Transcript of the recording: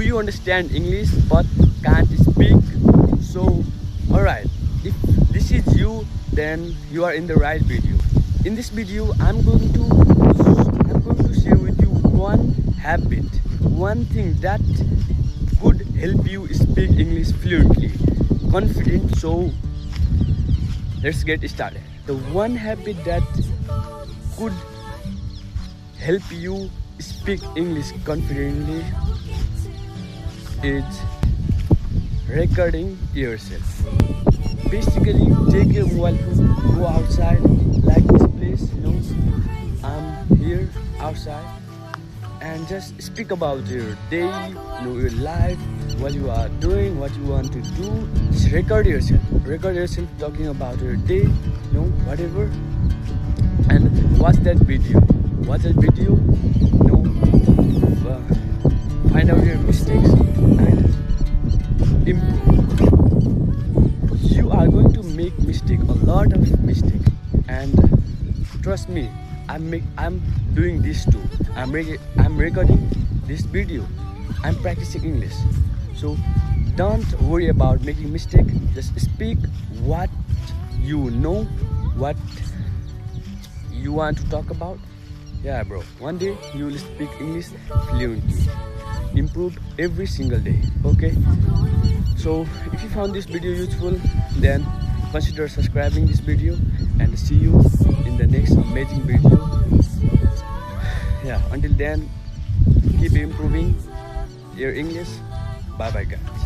do you understand English but can't speak? So alright, if this is you, then you are in the right video. In this video I'm going to share with you one habit, one thing that could help you speak English fluently, confident. So let's get started. The one habit that could help you speak English confidently is recording yourself. Basically, take your mobile phone, go outside, like this place, I'm here outside, and just speak about your day, your life, what you are doing, what you want to do. Just record yourself talking about your day, whatever, and watch that video, find out your mistakes and improve. You are going to make a lot of mistakes, and trust me, I'm doing this too. I'm recording this video, I'm practicing English. So don't worry about making mistake, just speak what you know, what you want to talk about. Yeah bro, one day you will speak English fluently, improve every single day. Okay, so if you found this video useful, then consider subscribing this video, and see you in the next amazing video. Yeah, until then, keep improving your English. Bye bye guys.